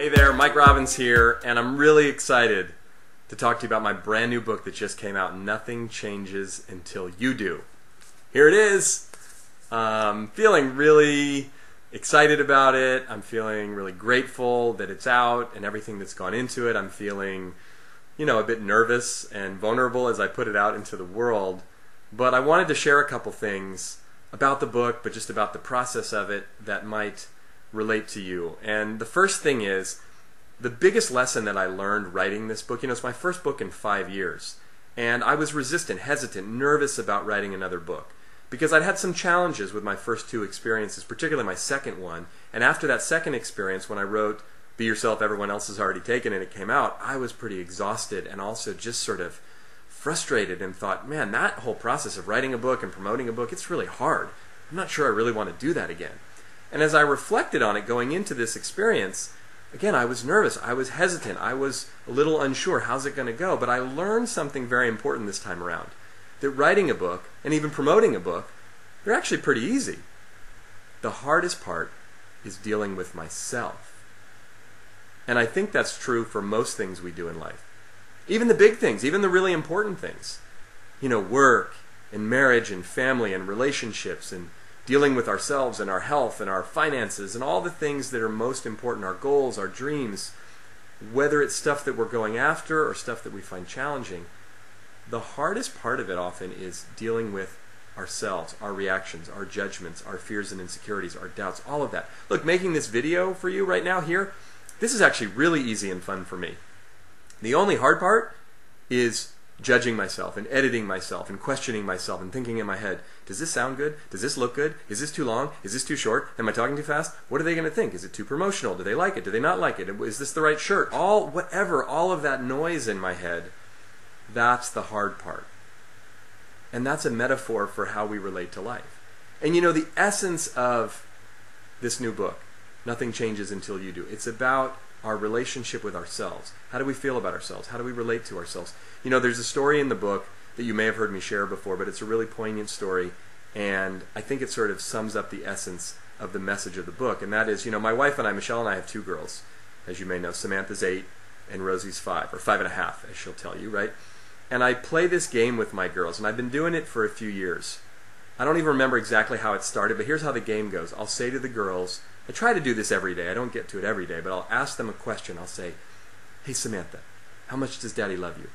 Hey there, Mike Robbins here, and I'm really excited to talk to you about my brand new book that just came out, Nothing Changes Until You Do. Here it is. Feeling really excited about it. I'm feeling really grateful that it's out and everything that's gone into it. I'm feeling, a bit nervous and vulnerable as I put it out into the world. But I wanted to share a couple things about the book, but just about the process of it that might relate to you. And the first thing is, the biggest lesson that I learned writing this book, it's my first book in 5 years, and I was resistant, hesitant, nervous about writing another book because I'd had some challenges with my first two experiences, particularly my second one. And after that second experience, when I wrote Be Yourself, Everyone Else Has Already Taken, and it came out, I was pretty exhausted and also just sort of frustrated and thought, man, that whole process of writing a book and promoting a book, it's really hard. I'm not sure I really want to do that again. And as I reflected on it going into this experience, again, I was nervous, I was hesitant, I was a little unsure, how's it going to go? But I learned something very important this time around, that writing a book and even promoting a book, they're actually pretty easy. The hardest part is dealing with myself. And I think that's true for most things we do in life. Even the big things, even the really important things. Work and marriage and family and relationships and dealing with ourselves and our health and our finances and all the things that are most important, our goals, our dreams, whether it's stuff that we're going after or stuff that we find challenging, the hardest part of it often is dealing with ourselves, our reactions, our judgments, our fears and insecurities, our doubts, all of that. Look, making this video for you right now here, this is actually really easy and fun for me. The only hard part is judging myself and editing myself and questioning myself and thinking in my head, does this sound good? Does this look good? Is this too long? Is this too short? Am I talking too fast? What are they going to think? Is it too promotional? Do they like it? Do they not like it? Is this the right shirt? All of that noise in my head, that's the hard part. And that's a metaphor for how we relate to life. And the essence of this new book, Nothing Changes Until You Do, it's about our relationship with ourselves. How do we feel about ourselves? How do we relate to ourselves? There's a story in the book that you may have heard me share before, but it's a really poignant story, and I think it sort of sums up the essence of the message of the book, and that is, my wife and I, Michelle and I, have two girls, as you may know. Samantha's 8 and Rosie's 5, or 5.5, as she'll tell you, right? And I play this game with my girls, and I've been doing it for a few years. I don't even remember exactly how it started, but here's how the game goes. I'll say to the girls, I try to do this every day. I don't get to it every day, but I'll ask them a question. I'll say, hey, Samantha, how much does Daddy love you?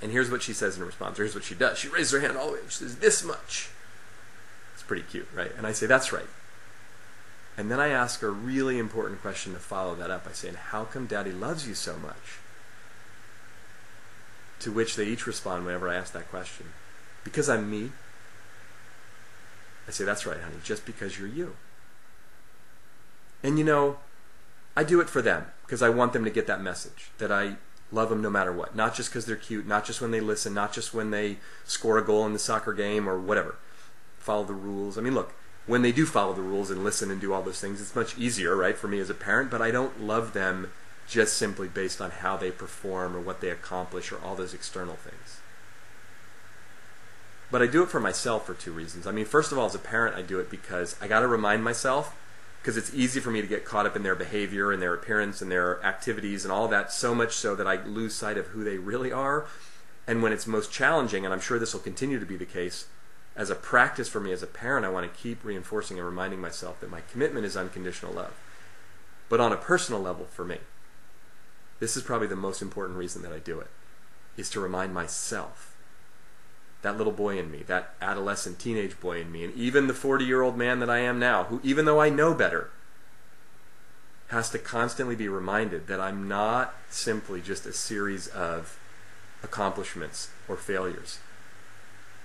And here's what she says in response. Here's what she does. She raises her hand all the way. She says, this much. It's pretty cute, right? And I say, that's right. And then I ask her a really important question to follow that up. I say, and how come Daddy loves you so much? To which they each respond whenever I ask that question, because I'm me. I say, that's right, honey, just because you're you. And I do it for them because I want them to get that message, that I love them no matter what. Not just because they're cute, not just when they listen, not just when they score a goal in the soccer game or whatever. Follow the rules. I mean, look, when they do follow the rules and listen and do all those things, it's much easier, right, for me as a parent, but I don't love them just simply based on how they perform or what they accomplish or all those external things. But I do it for myself for two reasons. I mean, first of all, as a parent, I do it because I got to remind myself, because it's easy for me to get caught up in their behavior and their appearance and their activities and all that, so much so that I lose sight of who they really are. And when it's most challenging, and I'm sure this will continue to be the case, as a practice for me as a parent, I want to keep reinforcing and reminding myself that my commitment is unconditional love. But on a personal level for me, this is probably the most important reason that I do it, is to remind myself, that little boy in me, that adolescent teenage boy in me, and even the 40-year-old man that I am now, who, even though I know better, has to constantly be reminded that I'm not simply just a series of accomplishments or failures.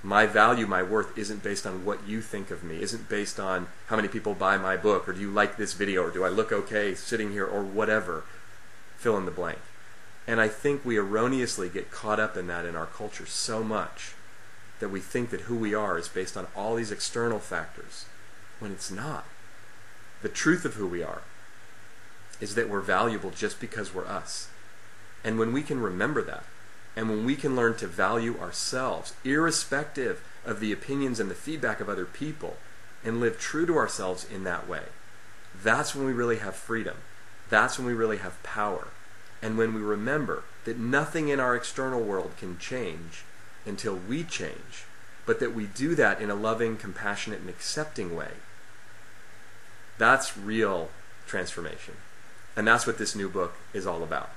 My value, my worth isn't based on what you think of me, isn't based on how many people buy my book, or do you like this video, or do I look okay sitting here, or whatever. Fill in the blank. And I think we erroneously get caught up in that in our culture so much that we think that who we are is based on all these external factors, when it's not. The truth of who we are is that we're valuable just because we're us. And when we can remember that, and when we can learn to value ourselves, irrespective of the opinions and the feedback of other people, and live true to ourselves in that way, that's when we really have freedom. that's when we really have power. And when we remember that nothing in our external world can change until we change, but that we do that in a loving, compassionate, and accepting way, that's real transformation. And that's what this new book is all about.